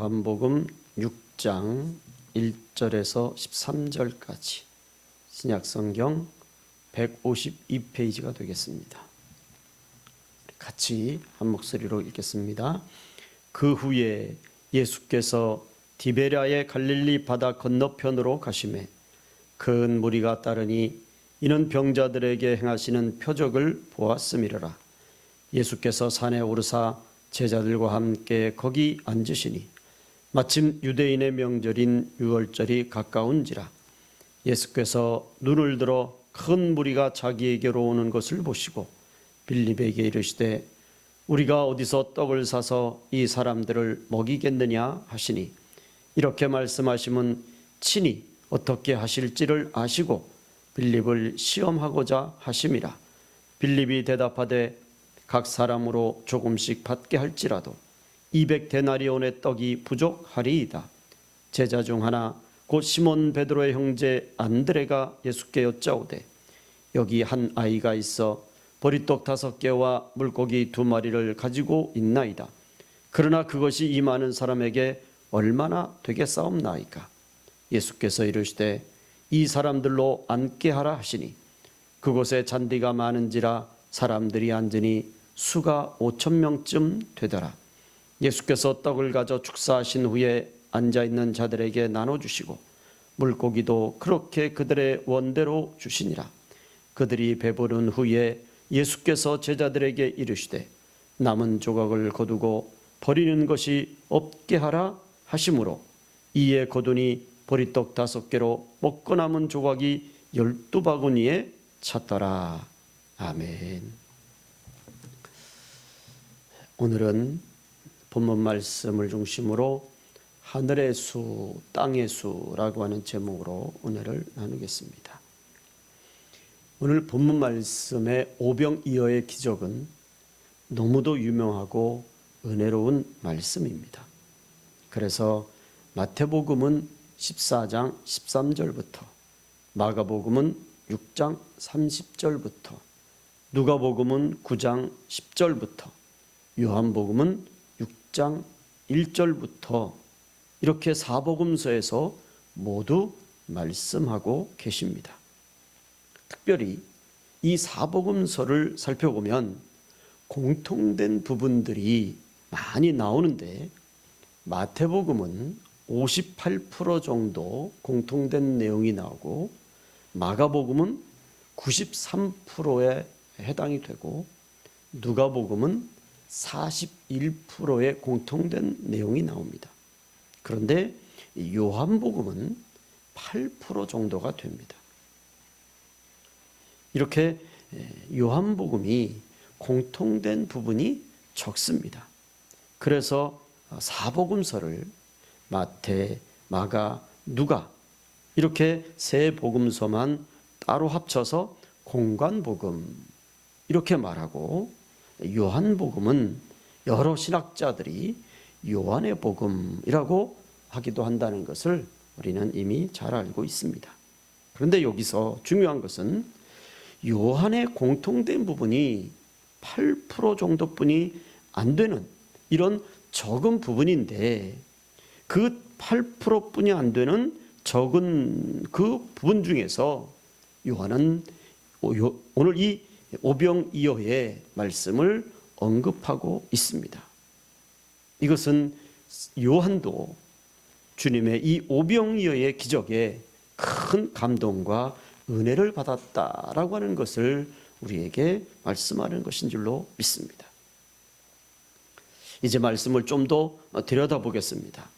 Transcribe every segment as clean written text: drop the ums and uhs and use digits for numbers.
요한복음 6장 1절에서 13절까지 신약성경 152페이지가 되겠습니다. 같이 한 목소리로 읽겠습니다. 그 후에 예수께서 디베랴의 갈릴리 바다 건너편으로 가시매 큰 무리가 따르니 이는 병자들에게 행하시는 표적을 보았음이로라. 예수께서 산에 오르사 제자들과 함께 거기 앉으시니 마침 유대인의 명절인 유월절이 가까운지라. 예수께서 눈을 들어 큰 무리가 자기에게로 오는 것을 보시고 빌립에게 이르시되 우리가 어디서 떡을 사서 이 사람들을 먹이겠느냐 하시니 이렇게 말씀하시면 친히 어떻게 하실지를 아시고 빌립을 시험하고자 하심이라. 빌립이 대답하되 각 사람으로 조금씩 받게 할지라도 200데나리온의 떡이 부족하리이다. 제자 중 하나 곧 시몬 베드로의 형제 안드레가 예수께 여짜오되 여기 한 아이가 있어 보리떡 5개와 물고기 2마리를 가지고 있나이다. 그러나 그것이 이 많은 사람에게 얼마나 되겠사옵나이까. 예수께서 이르시되 이 사람들로 앉게 하라 하시니 그곳에 잔디가 많은지라 사람들이 앉으니 수가 5,000명쯤 되더라. 예수께서 떡을 가져 축사하신 후에 앉아있는 자들에게 나눠주시고 물고기도 그렇게 그들의 원대로 주시니라. 그들이 배부른 후에 예수께서 제자들에게 이르시되 남은 조각을 거두고 버리는 것이 없게 하라 하심으로 이에 거두니 보리떡 5개로 먹고 남은 조각이 12바구니에 찼더라. 아멘. 오늘은 본문 말씀을 중심으로 하늘의 수, 땅의 수라고 하는 제목으로 은혜를 나누겠습니다. 오늘 본문 말씀의 오병이어의 기적은 너무도 유명하고 은혜로운 말씀입니다. 그래서 마태복음은 14장 13절부터, 마가복음은 6장 30절부터, 누가복음은 9장 10절부터, 요한복음은 6장 1절부터 이렇게 사복음서에서 모두 말씀하고 계십니다. 특별히 이 사복음서를 살펴보면 공통된 부분들이 많이 나오는데 마태복음은 58% 정도 공통된 내용이 나오고 마가복음은 93%에 해당이 되고 누가복음은 41%의 공통된 내용이 나옵니다. 그런데 요한복음은 8% 정도가 됩니다. 이렇게 요한복음이 공통된 부분이 적습니다. 그래서 사복음서를 마태, 마가, 누가 이렇게 세 복음서만 따로 합쳐서 공관복음 이렇게 말하고 요한복음은 여러 신학자들이 요한의 복음이라고 하기도 한다는 것을 우리는 이미 잘 알고 있습니다. 그런데 여기서 중요한 것은 요한의 공통된 부분이 8% 정도뿐이 안 되는 이런 적은 부분인데 그 8%뿐이 안 되는 적은 그 부분 중에서 요한은 오늘 이 오병이어의 말씀을 언급하고 있습니다. 이것은 요한도 주님의 이 오병이어의 기적에 큰 감동과 은혜를 받았다라고 하는 것을 우리에게 말씀하는 것인 줄로 믿습니다. 이제 말씀을 좀 더 들여다보겠습니다.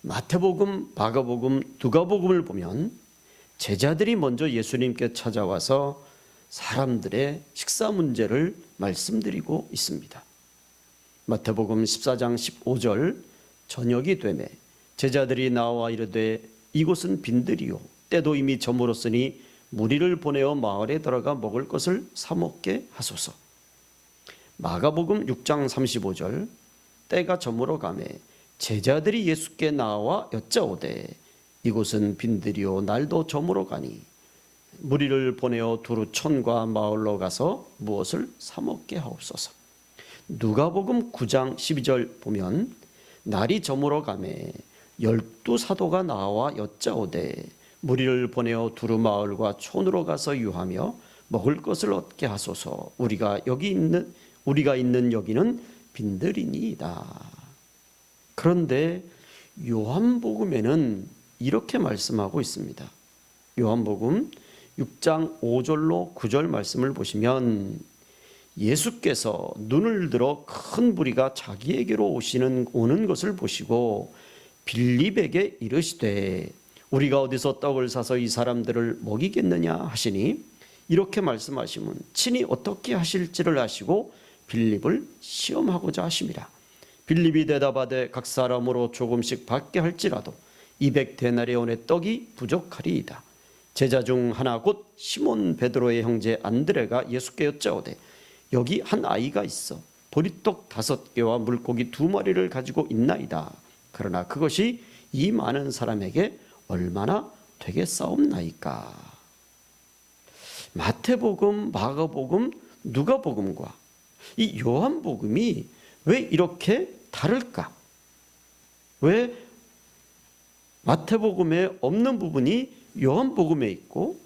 마태복음, 마가복음, 누가복음을 보면 제자들이 먼저 예수님께 찾아와서 사람들의 식사 문제를 말씀드리고 있습니다. 마태복음 14장 15절 저녁이 되매 제자들이 나와 이르되 이곳은 빈들이요 때도 이미 저물었으니 무리를 보내어 마을에 들어가 먹을 것을 사 먹게 하소서. 마가복음 6장 35절 때가 저물어 가매 제자들이 예수께 나와 여짜오되 이곳은 빈들이요 날도 저물어 가니 무리를 보내어 두루 촌과 마을로 가서 무엇을 사 먹게 하옵소서. 누가복음 9장 12절 보면 날이 저물어 가매 12사도가 나와 여짜오되 무리를 보내어 두루 마을과 촌으로 가서 유하며 먹을 것을 얻게 하소서. 우리가 있는 여기는 빈들이니이다. 그런데 요한복음에는 이렇게 말씀하고 있습니다. 요한복음 6장 5절로 9절 말씀을 보시면 예수께서 눈을 들어 큰 무리가 자기에게로 오는 것을 보시고 빌립에게 이르시되 우리가 어디서 떡을 사서 이 사람들을 먹이겠느냐 하시니 이렇게 말씀하시면 친히 어떻게 하실지를 아시고 빌립을 시험하고자 하심이라. 빌립이 대답하되 각 사람으로 조금씩 받게 할지라도 200데나리온의 떡이 부족하리이다. 제자 중 하나 곧 시몬 베드로의 형제 안드레가 예수께 여짜오되 여기 한 아이가 있어 보리떡 5개와 물고기 2마리를 가지고 있나이다. 그러나 그것이 이 많은 사람에게 얼마나 되겠사옵나이까. 마태복음, 마가복음, 누가복음과 이 요한복음이 왜 이렇게 다를까? 왜 마태복음에 없는 부분이 요한복음에 있고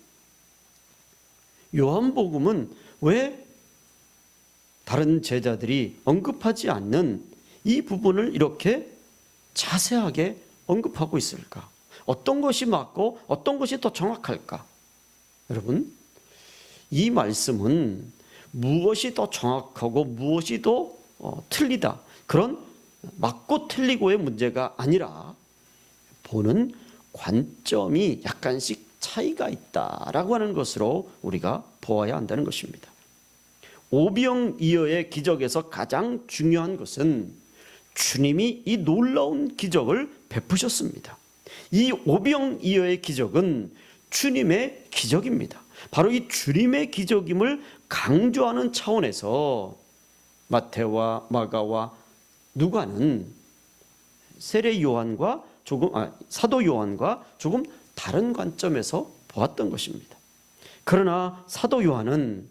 요한복음은 왜 다른 제자들이 언급하지 않는 이 부분을 이렇게 자세하게 언급하고 있을까? 어떤 것이 맞고 어떤 것이 더 정확할까? 여러분, 이 말씀은 무엇이 더 정확하고 무엇이 더 틀리다, 그런 맞고 틀리고의 문제가 아니라 보는 관점이 약간씩 차이가 있다라고 하는 것으로 우리가 보아야 한다는 것입니다. 오병이어의 기적에서 가장 중요한 것은 주님이 이 놀라운 기적을 베푸셨습니다. 이 오병이어의 기적은 주님의 기적입니다. 바로 이 주님의 기적임을 강조하는 차원에서 마태와 마가와 누가는 세례 요한과 사도 요한과 조금 다른 관점에서 보았던 것입니다. 그러나 사도 요한은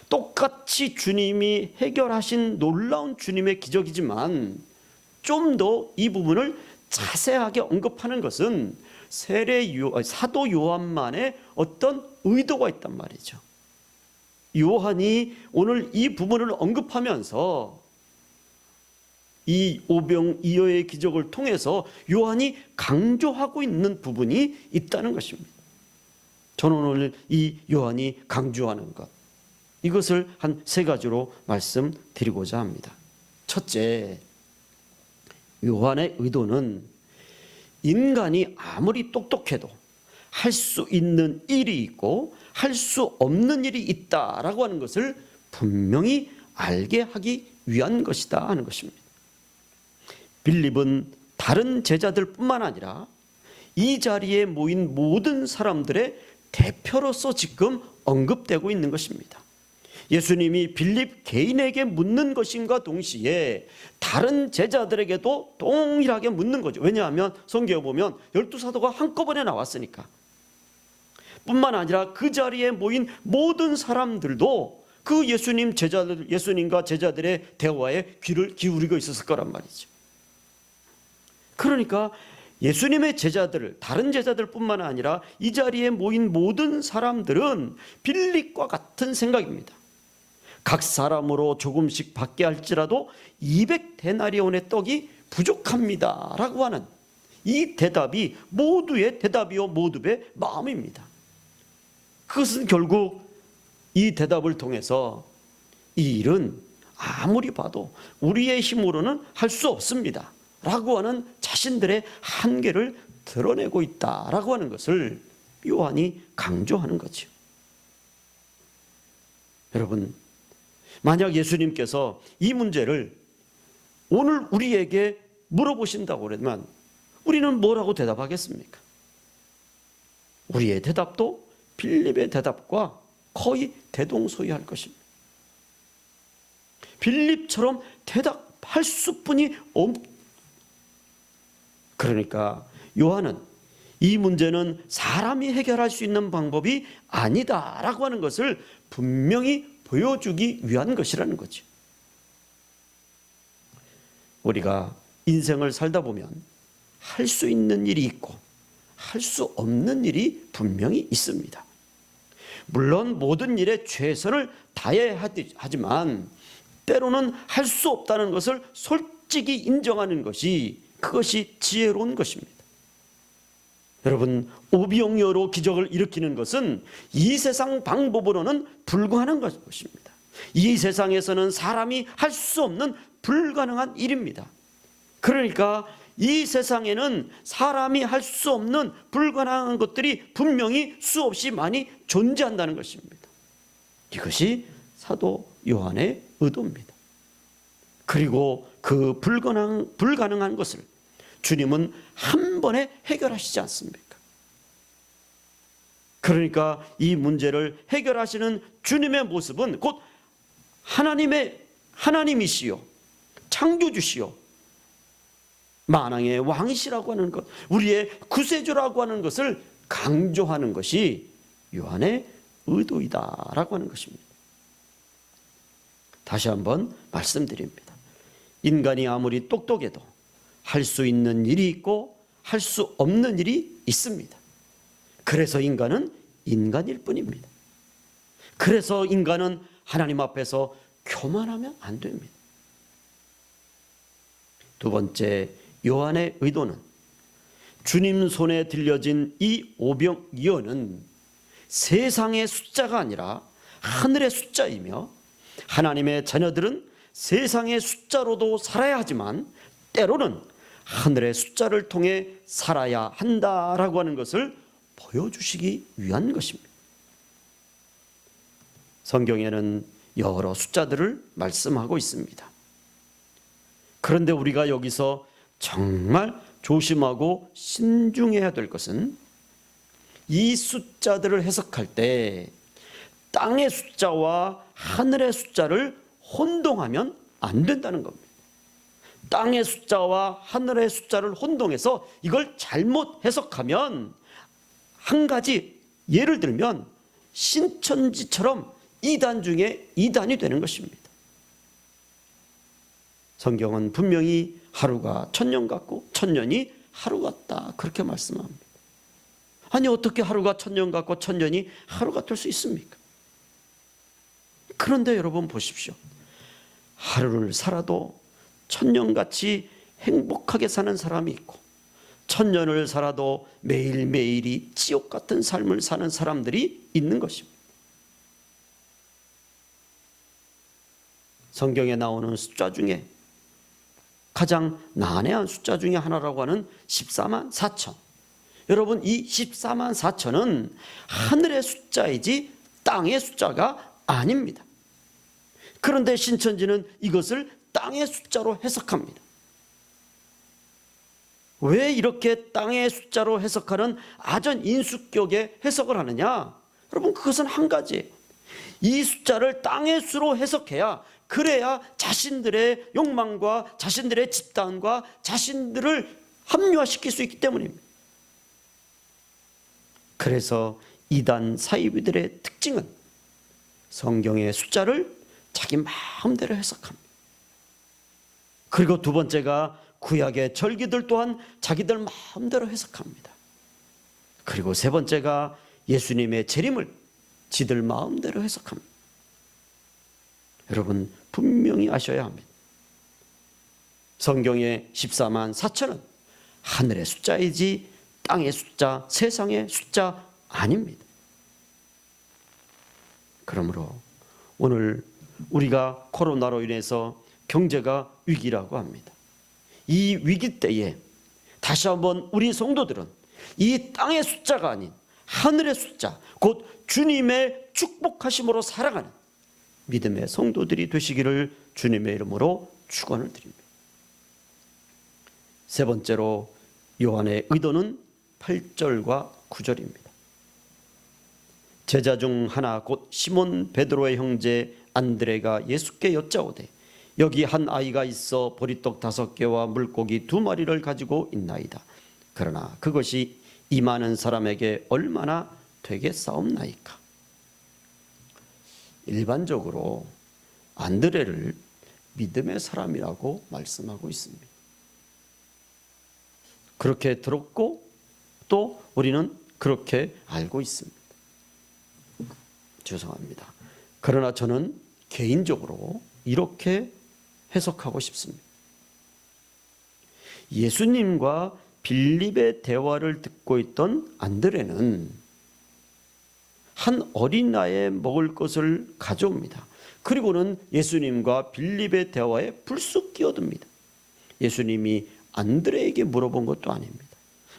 똑같이 주님이 해결하신 놀라운 주님의 기적이지만 좀 더 이 부분을 자세하게 언급하는 것은 사도 요한만의 어떤 의도가 있단 말이죠. 요한이 오늘 이 부분을 언급하면서 이 오병이어의 기적을 통해서 요한이 강조하고 있는 부분이 있다는 것입니다. 저는 오늘 이 요한이 강조하는 것, 이것을 한 3가지로 말씀드리고자 합니다. 첫째, 요한의 의도는 인간이 아무리 똑똑해도 할 수 있는 일이 있고 할 수 없는 일이 있다라고 하는 것을 분명히 알게 하기 위한 것이다 하는 것입니다. 빌립은 다른 제자들뿐만 아니라 이 자리에 모인 모든 사람들의 대표로서 지금 언급되고 있는 것입니다. 예수님이 빌립 개인에게 묻는 것인가 동시에 다른 제자들에게도 동일하게 묻는 거죠. 왜냐하면 성경에 보면 12사도가 한꺼번에 나왔으니까. 뿐만 아니라 그 자리에 모인 모든 사람들도 그 예수님과 제자들의 대화에 귀를 기울이고 있었을 거란 말이죠. 그러니까 예수님의 제자들, 다른 제자들뿐만 아니라 이 자리에 모인 모든 사람들은 빌립과 같은 생각입니다. 각 사람으로 조금씩 받게 할지라도 200데나리온의 떡이 부족합니다 라고 하는 이 대답이 모두의 대답이요 모두의 마음입니다. 그것은 결국 이 대답을 통해서 이 일은 아무리 봐도 우리의 힘으로는 할 수 없습니다 라고 하는 자신들의 한계를 드러내고 있다라고 하는 것을 요한이 강조하는 거죠. 여러분, 만약 예수님께서 이 문제를 오늘 우리에게 물어보신다고 그러면 우리는 뭐라고 대답하겠습니까? 우리의 대답도 빌립의 대답과 거의 대동소이할 것입니다. 빌립처럼 대답할 수뿐이 그러니까 요한은 이 문제는 사람이 해결할 수 있는 방법이 아니다라고 하는 것을 분명히 보여주기 위한 것이라는 거죠. 우리가 인생을 살다 보면 할 수 있는 일이 있고 할 수 없는 일이 분명히 있습니다. 물론 모든 일에 최선을 다해야 하지만 때로는 할 수 없다는 것을 솔직히 인정하는 것이, 그것이 지혜로운 것입니다. 여러분, 오병이어로 기적을 일으키는 것은 이 세상 방법으로는 불가능한 것입니다. 이 세상에서는 사람이 할 수 없는 불가능한 일입니다. 그러니까 이 세상에는 사람이 할 수 없는 불가능한 것들이 분명히 수없이 많이 존재한다는 것입니다. 이것이 사도 요한의 의도입니다. 그리고 그 불가능한 것을 주님은 한 번에 해결하시지 않습니까? 그러니까 이 문제를 해결하시는 주님의 모습은 곧 하나님이시요, 창조주시요, 만왕의 왕이시라고 하는 것, 우리의 구세주라고 하는 것을 강조하는 것이 요한의 의도이다라고 하는 것입니다. 다시 한번 말씀드립니다. 인간이 아무리 똑똑해도 할 수 있는 일이 있고 할 수 없는 일이 있습니다. 그래서 인간은 인간일 뿐입니다. 그래서 인간은 하나님 앞에서 교만하면 안 됩니다. 두 번째, 요한의 의도는 주님 손에 들려진 이 오병이어는 세상의 숫자가 아니라 하늘의 숫자이며, 하나님의 자녀들은 세상의 숫자로도 살아야 하지만 때로는 하늘의 숫자를 통해 살아야 한다라고 하는 것을 보여주시기 위한 것입니다. 성경에는 여러 숫자들을 말씀하고 있습니다. 그런데 우리가 여기서 정말 조심하고 신중해야 될 것은 이 숫자들을 해석할 때 땅의 숫자와 하늘의 숫자를 혼동하면 안 된다는 겁니다. 땅의 숫자와 하늘의 숫자를 혼동해서 이걸 잘못 해석하면, 한 가지 예를 들면 신천지처럼 이단 중에 이단이 되는 것입니다. 성경은 분명히 하루가 천년 같고 천년이 하루 같다, 그렇게 말씀합니다. 아니, 어떻게 하루가 천년 같고 천년이 하루 같을 수 있습니까? 그런데 여러분 보십시오. 하루를 살아도 천년같이 행복하게 사는 사람이 있고, 천년을 살아도 매일매일이 지옥 같은 삶을 사는 사람들이 있는 것입니다. 성경에 나오는 숫자 중에 가장 난해한 숫자 중에 하나라고 하는 14만 4천. 여러분, 이 14만 4천은 하늘의 숫자이지 땅의 숫자가 아닙니다. 그런데 신천지는 이것을 땅의 숫자로 해석합니다. 왜 이렇게 땅의 숫자로 해석하는 아전인수격의 해석을 하느냐? 여러분, 그것은 한 가지예요. 이 숫자를 땅의 수로 해석해야, 그래야 자신들의 욕망과 자신들의 집단과 자신들을 합리화시킬 수 있기 때문입니다. 그래서 이단 사이비들의 특징은 성경의 숫자를 자기 마음대로 해석합니다. 그리고 두 번째가 구약의 절기들 또한 자기들 마음대로 해석합니다. 그리고 세 번째가 예수님의 재림을 지들 마음대로 해석합니다. 여러분, 분명히 아셔야 합니다. 성경의 14만 4천은 하늘의 숫자이지 땅의 숫자, 세상의 숫자 아닙니다. 그러므로 오늘 우리가 코로나로 인해서 경제가 위기라고 합니다. 이 위기 때에 다시 한번 우리 성도들은 이 땅의 숫자가 아닌 하늘의 숫자, 곧 주님의 축복하심으로 살아가는 믿음의 성도들이 되시기를 주님의 이름으로 축원을 드립니다. 세 번째로 요한의 의도는 8절과 9절입니다. 제자 중 하나 곧 시몬 베드로의 형제 안드레가 예수께 여짜오되 여기 한 아이가 있어 보리떡 5개와 물고기 2마리를 가지고 있나이다. 그러나 그것이 이 많은 사람에게 얼마나 되겠사옵나이까. 일반적으로 안드레를 믿음의 사람이라고 말씀하고 있습니다. 그렇게 들었고 또 우리는 그렇게 알고 있습니다. 죄송합니다. 그러나 저는 개인적으로 이렇게 해석하고 싶습니다. 예수님과 빌립의 대화를 듣고 있던 안드레는 한 어린 나이에 먹을 것을 가져옵니다. 그리고는 예수님과 빌립의 대화에 불쑥 끼어듭니다. 예수님이 안드레에게 물어본 것도 아닙니다.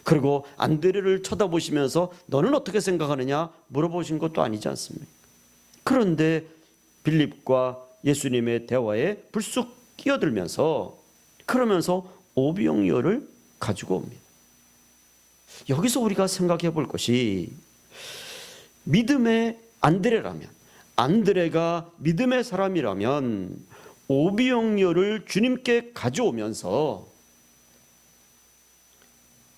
그리고 안드레를 쳐다보시면서 너는 어떻게 생각하느냐 물어보신 것도 아니지 않습니까? 그런데 빌립과 예수님의 대화에 불쑥 끼어들면서 그러면서 오병이어를 가지고 옵니다. 여기서 우리가 생각해 볼 것이 믿음의 안드레라면, 안드레가 믿음의 사람이라면 오병이어를 주님께 가져오면서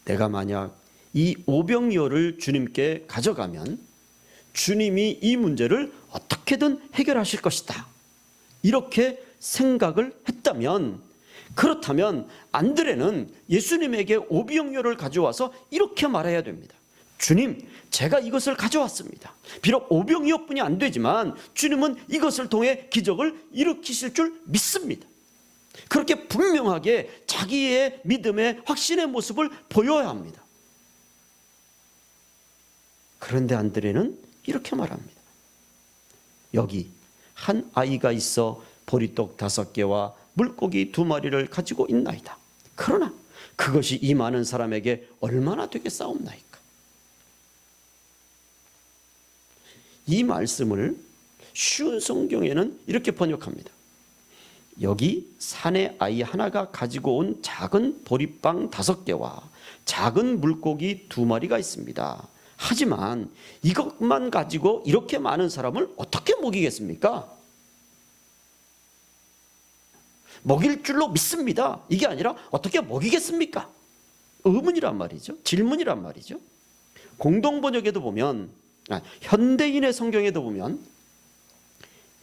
내가 만약 이 오병이어를 주님께 가져가면 주님이 이 문제를 어떻게든 해결하실 것이다, 이렇게 생각을 했다면, 그렇다면 안드레는 예수님에게 오병이어를 가져와서 이렇게 말해야 됩니다. 주님, 제가 이것을 가져왔습니다. 비록 오병이어뿐이 안 되지만 주님은 이것을 통해 기적을 일으키실 줄 믿습니다. 그렇게 분명하게 자기의 믿음의 확신의 모습을 보여야 합니다. 그런데 안드레는 이렇게 말합니다. 여기 한 아이가 있어 보리떡 5개와 물고기 2마리를 가지고 있나이다. 그러나 그것이 이 많은 사람에게 얼마나 되겠사옵나이까. 이 말씀을 쉬운 성경에는 이렇게 번역합니다. 여기 산의 아이 하나가 가지고 온 작은 보리빵 5개와 작은 물고기 2마리가 있습니다. 하지만 이것만 가지고 이렇게 많은 사람을 어떻게 먹이겠습니까? 먹일 줄로 믿습니다. 이게 아니라 어떻게 먹이겠습니까? 의문이란 말이죠. 질문이란 말이죠. 공동번역에도 보면, 현대인의 성경에도 보면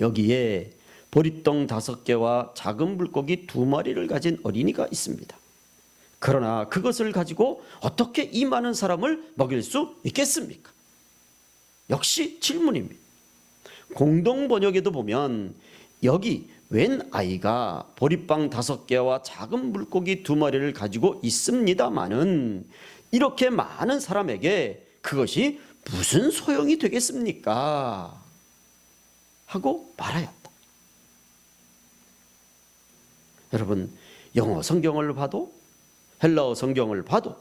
여기에 보리떡 5개와 작은 물고기 2마리를 가진 어린이가 있습니다. 그러나 그것을 가지고 어떻게 이 많은 사람을 먹일 수 있겠습니까? 역시 질문입니다. 공동번역에도 보면 여기 웬 아이가 보리빵 5개와 작은 물고기 2마리를 가지고 있습니다마는 이렇게 많은 사람에게 그것이 무슨 소용이 되겠습니까? 하고 말하였다. 여러분, 영어 성경을 봐도 헬라어 성경을 봐도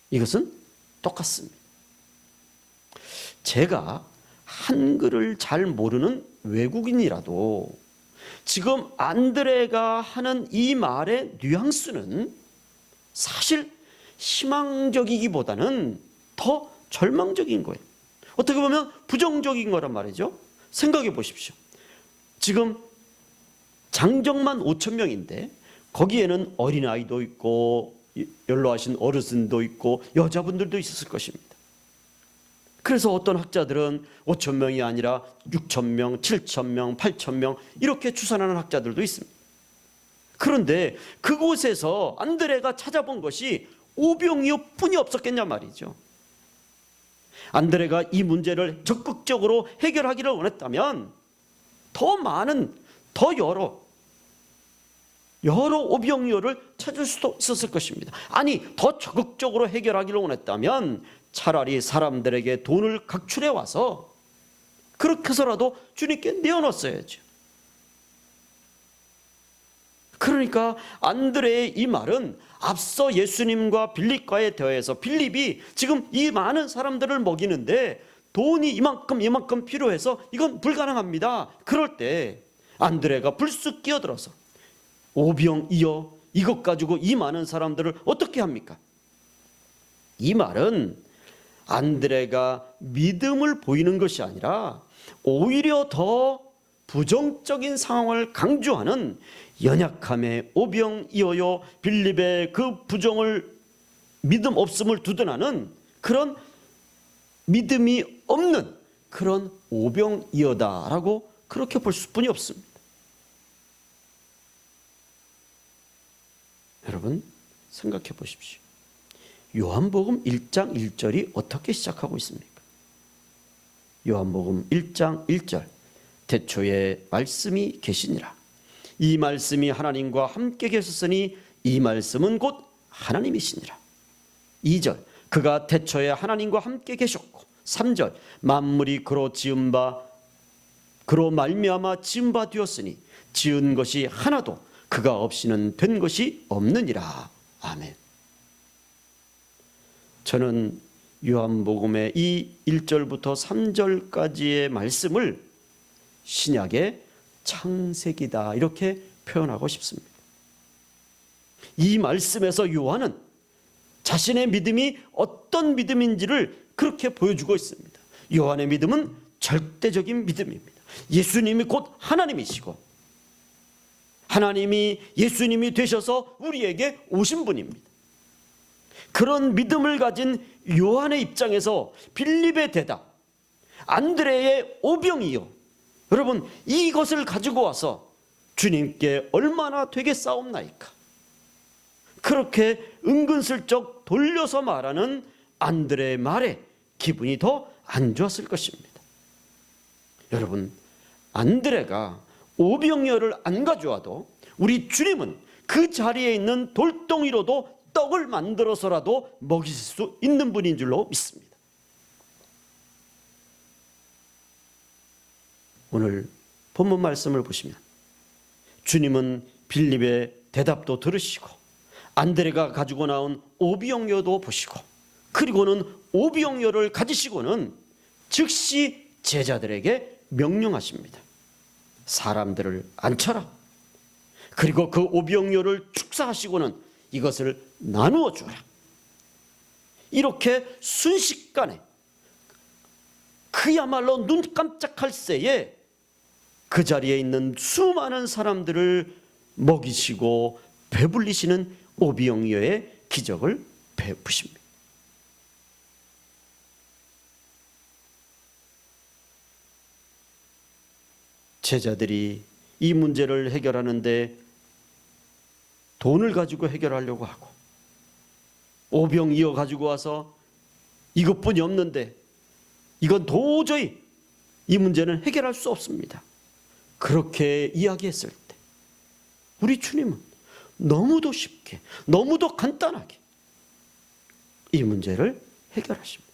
이것은 똑같습니다. 제가 한글을 잘 모르는 외국인이라도 지금 안드레가 하는 이 말의 뉘앙스는 사실 희망적이기보다는 더 절망적인 거예요. 어떻게 보면 부정적인 거란 말이죠. 생각해 보십시오. 지금 장정만 5,000명인데 거기에는 어린아이도 있고 연로하신 어르신도 있고 여자분들도 있었을 것입니다. 그래서 어떤 학자들은 5,000명이 아니라 6,000명, 7,000명, 8,000명 이렇게 추산하는 학자들도 있습니다. 그런데 그곳에서 안드레가 찾아본 것이 오병이어뿐이 없었겠냐 말이죠. 안드레가 이 문제를 적극적으로 해결하기를 원했다면 더 많은, 더 여러 오병이어를 찾을 수도 있었을 것입니다. 아니, 더 적극적으로 해결하기를 원했다면 차라리 사람들에게 돈을 각출해 와서 그렇게 해서라도 주님께 내어놓았어야죠. 그러니까 안드레의 이 말은 앞서 예수님과 빌립과의 대화에서 빌립이 지금 이 많은 사람들을 먹이는데 돈이 이만큼 필요해서 이건 불가능합니다. 그럴 때 안드레가 불쑥 끼어들어서 오병이어 이것 가지고 이 많은 사람들을 어떻게 합니까? 이 말은 안드레가 믿음을 보이는 것이 아니라 오히려 더 부정적인 상황을 강조하는 연약함의 오병이어요 빌립의 그 부정을 믿음 없음을 두둔하는 그런 믿음이 없는 그런 오병이어다라고 그렇게 볼 수뿐이 없습니다. 여러분 생각해 보십시오. 요한복음 1장 1절이 어떻게 시작하고 있습니까? 요한복음 1장 1절 태초에 말씀이 계시니라. 이 말씀이 하나님과 함께 계셨으니 이 말씀은 곧 하나님이시니라. 2절 그가 태초에 하나님과 함께 계셨고 3절 만물이 그로 지은 바 그로 말미암아 지은 바 되었으니 지은 것이 하나도 그가 없이는 된 것이 없느니라. 아멘. 저는 요한복음의 이 1절부터 3절까지의 말씀을 신약의 창세기다 이렇게 표현하고 싶습니다. 이 말씀에서 요한은 자신의 믿음이 어떤 믿음인지를 그렇게 보여주고 있습니다. 요한의 믿음은 절대적인 믿음입니다. 예수님이 곧 하나님이시고 하나님이 예수님이 되셔서 우리에게 오신 분입니다. 그런 믿음을 가진 요한의 입장에서 빌립의 대답, 안드레의 오병이요. 여러분 이것을 가지고 와서 주님께 얼마나 되겠사옵나이까. 그렇게 은근슬쩍 돌려서 말하는 안드레의 말에 기분이 더 안 좋았을 것입니다. 여러분 안드레가 오병이어를 안 가져와도 우리 주님은 그 자리에 있는 돌덩이로도 떡을 만들어서라도 먹이실 수 있는 분인 줄로 믿습니다. 오늘 본문 말씀을 보시면 주님은 빌립의 대답도 들으시고 안드레가 가지고 나온 오병이어도 보시고 그리고는 오병이어를 가지시고는 즉시 제자들에게 명령하십니다. 사람들을 앉혀라. 그리고 그 오병이어를 축사하시고는 이것을 나누어 주라. 이렇게 순식간에 그야말로 눈 깜짝할 새에 그 자리에 있는 수많은 사람들을 먹이시고 배불리시는 오병이어의 기적을 베푸십니다. 제자들이 이 문제를 해결하는데 돈을 가지고 해결하려고 하고 오병이어 가지고 와서 이것뿐이 없는데 이건 도저히 이 문제는 해결할 수 없습니다. 그렇게 이야기했을 때 우리 주님은 너무도 쉽게 너무도 간단하게 이 문제를 해결하십니다.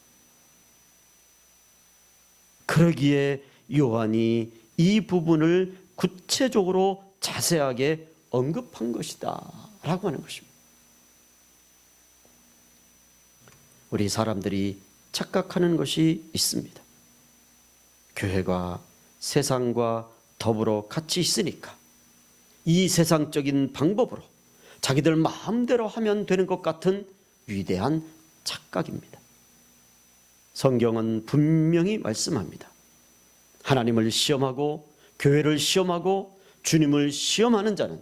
그러기에 요한이 이 부분을 구체적으로 자세하게 언급한 것이다 라고 하는 것입니다. 우리 사람들이 착각하는 것이 있습니다. 교회가 세상과 더불어 같이 있으니까 이 세상적인 방법으로 자기들 마음대로 하면 되는 것 같은 위대한 착각입니다. 성경은 분명히 말씀합니다. 하나님을 시험하고 교회를 시험하고 주님을 시험하는 자는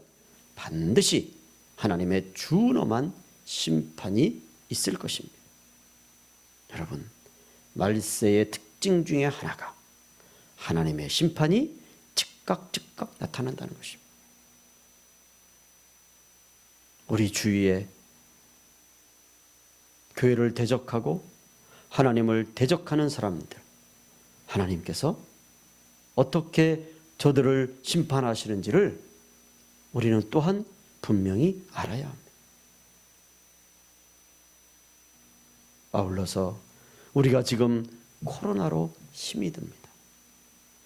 반드시 하나님의 준엄한 심판이 있을 것입니다. 여러분, 말세의 특징 중에 하나가 하나님의 심판이 즉각 나타난다는 것입니다. 우리 주위에 교회를 대적하고 하나님을 대적하는 사람들, 하나님께서 어떻게 저들을 심판하시는지를 우리는 또한 분명히 알아야 합니다. 아울러서 우리가 지금 코로나로 힘이 듭니다.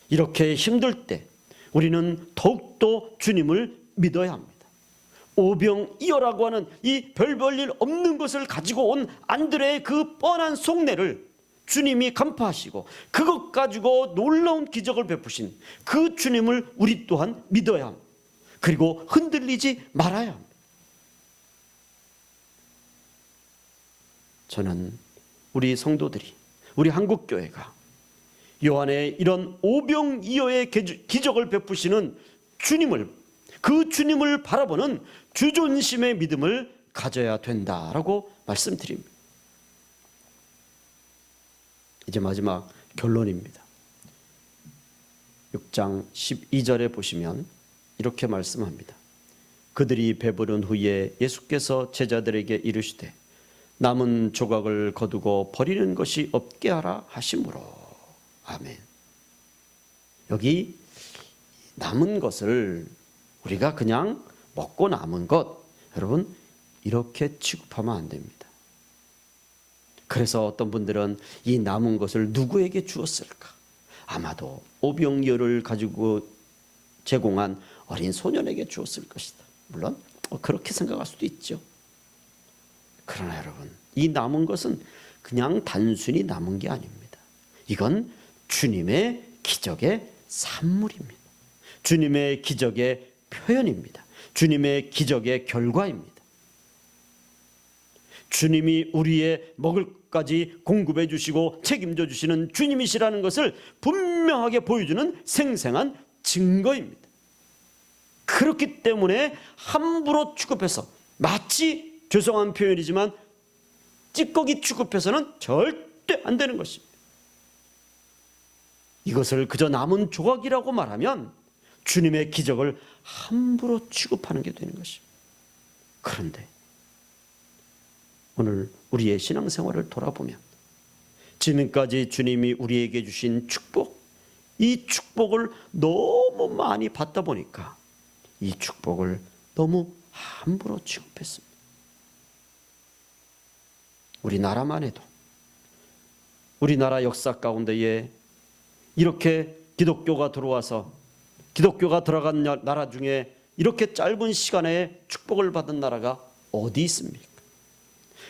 이렇게 힘들 때 우리는 더욱더 주님을 믿어야 합니다. 오병이어라고 하는 이 별 볼 일 없는 것을 가지고 온 안드레의 그 뻔한 속내를 주님이 간파하시고 그것 가지고 놀라운 기적을 베푸신 그 주님을 우리 또한 믿어야 합니다. 그리고 흔들리지 말아야 합니다. 저는 우리 성도들이, 우리 한국교회가 요한의 이런 오병이어의 기적을 베푸시는 주님을, 그 주님을 바라보는 주존심의 믿음을 가져야 된다라고 말씀드립니다. 이제 마지막 결론입니다. 6장 12절에 보시면 이렇게 말씀합니다. 그들이 배부른 후에 예수께서 제자들에게 이르시되 남은 조각을 거두고 버리는 것이 없게 하라 하심으로. 아멘. 여기 남은 것을 우리가 그냥 먹고 남은 것, 여러분 이렇게 취급하면 안 됩니다. 그래서 어떤 분들은 이 남은 것을 누구에게 주었을까? 아마도 오병이어를 가지고 제공한 어린 소년에게 주었을 것이다. 물론 그렇게 생각할 수도 있죠. 그러나 여러분, 이 남은 것은 그냥 단순히 남은 게 아닙니다. 이건 주님의 기적의 산물입니다. 주님의 기적의 표현입니다. 주님의 기적의 결과입니다. 주님이 우리의 먹을까지 공급해 주시고 책임져 주시는 주님이시라는 것을 분명하게 보여주는 생생한 증거입니다. 그렇기 때문에 함부로 취급해서, 마치 죄송한 표현이지만 찌꺼기 취급해서는 절대 안 되는 것입니다. 이것을 그저 남은 조각이라고 말하면 주님의 기적을 함부로 취급하는 게 되는 것입니다. 그런데 오늘 우리의 신앙생활을 돌아보면 지금까지 주님이 우리에게 주신 축복, 이 축복을 너무 많이 받다 보니까 이 축복을 너무 함부로 취급했습니다. 우리나라만 해도 우리나라 역사 가운데에 이렇게 기독교가 들어와서 기독교가 들어간 나라 중에 이렇게 짧은 시간에 축복을 받은 나라가 어디 있습니까?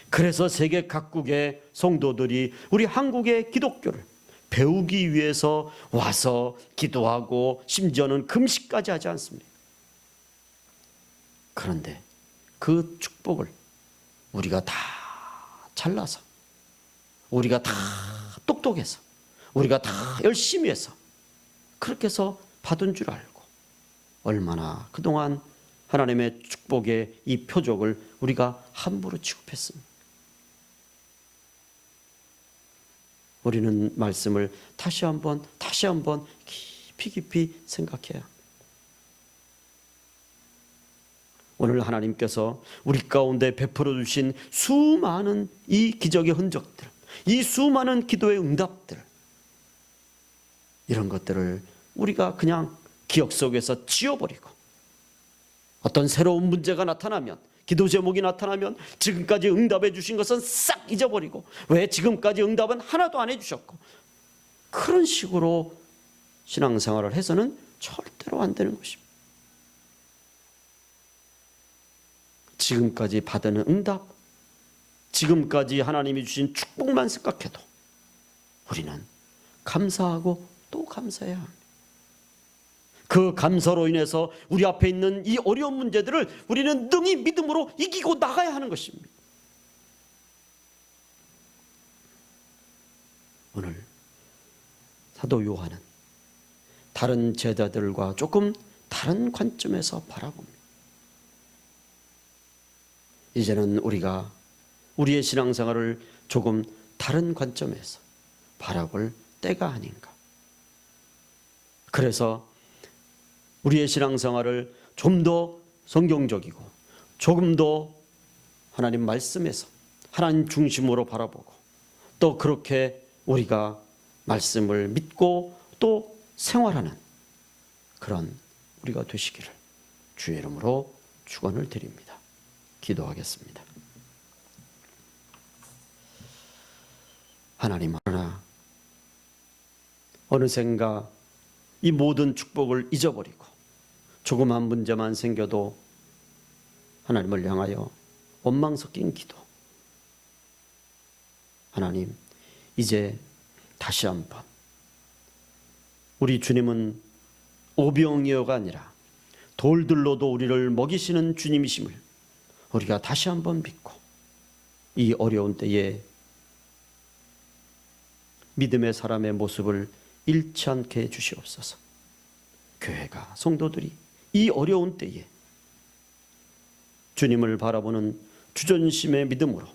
그래서 세계 각국의 성도들이 우리 한국의 기독교를 배우기 위해서 와서 기도하고 심지어는 금식까지 하지 않습니까? 그런데 그 축복을 우리가 다 잘나서, 우리가 다 똑똑해서, 우리가 다 열심히 해서 그렇게 해서 받은 줄 알고 얼마나 그동안 하나님의 축복의 이 표적을 우리가 함부로 취급했습니다. 우리는 말씀을 다시 한번 깊이 생각해야 합니다. 오늘 하나님께서 우리 가운데 베풀어 주신 수많은 이 기적의 흔적들, 이 수많은 기도의 응답들, 이런 것들을 우리가 그냥 기억 속에서 지워버리고 어떤 새로운 문제가 나타나면, 기도 제목이 나타나면 지금까지 응답해 주신 것은 싹 잊어버리고, 왜 지금까지 응답은 하나도 안 해주셨고, 그런 식으로 신앙생활을 해서는 절대로 안 되는 것입니다. 지금까지 받은 응답, 지금까지 하나님이 주신 축복만 생각해도 우리는 감사하고 또 감사해야 합니다. 그 감사로 인해서 우리 앞에 있는 이 어려운 문제들을 우리는 능히 믿음으로 이기고 나가야 하는 것입니다. 오늘 사도 요한은 다른 제자들과 조금 다른 관점에서 바라봅니다. 이제는 우리가 우리의 신앙생활을 조금 다른 관점에서 바라볼 때가 아닌가. 그래서 우리의 신앙생활을 좀 더 성경적이고 조금 더 하나님 말씀에서 하나님 중심으로 바라보고, 또 그렇게 우리가 말씀을 믿고 또 생활하는 그런 우리가 되시기를 주의 이름으로 축원을 드립니다. 기도하겠습니다. 하나님, 하나 어느샌가 이 모든 축복을 잊어버리고 조그만 문제만 생겨도 하나님을 향하여 원망 섞인 기도. 하나님, 이제 다시 한번 우리 주님은 오병이어가 아니라 돌들로도 우리를 먹이시는 주님이심을 우리가 다시 한번 믿고 이 어려운 때에 믿음의 사람의 모습을 잃지 않게 해주시옵소서. 교회가, 성도들이 이 어려운 때에 주님을 바라보는 주전심의 믿음으로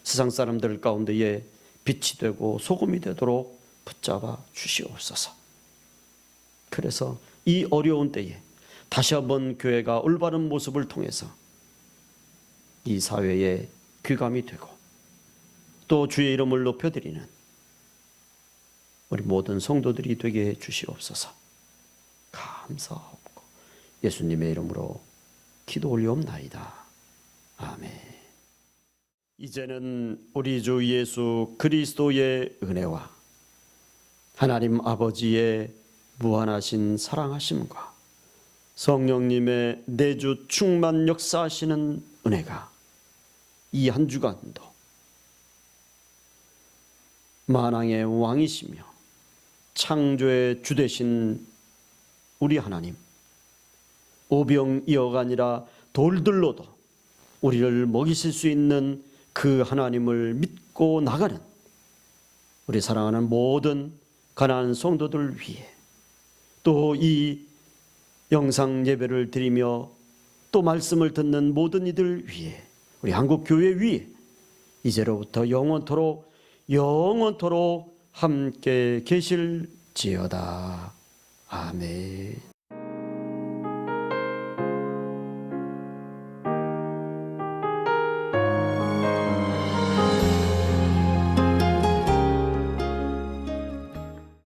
세상 사람들 가운데에 빛이 되고 소금이 되도록 붙잡아 주시옵소서. 그래서 이 어려운 때에 다시 한번 교회가 올바른 모습을 통해서 이 사회에 귀감이 되고 또 주의 이름을 높여드리는 우리 모든 성도들이 되게 해 주시옵소서. 감사하옵고 예수님의 이름으로 기도 올리옵나이다. 아멘. 이제는 우리 주 예수 그리스도의 은혜와 하나님 아버지의 무한하신 사랑하심과 성령님의 내주 충만 역사하시는 은혜가 이 한 주간도 만왕의 왕이시며 창조의 주 되신 우리 하나님, 오병이어가 아니라 돌들로도 우리를 먹이실 수 있는 그 하나님을 믿고 나가는 우리 사랑하는 모든 가난한 성도들 위해, 또 이 영상 예배를 드리며 또 말씀을 듣는 모든 이들 위해, 우리 한국교회 위에 이제로부터 영원토록 함께 계실지어다. 아멘.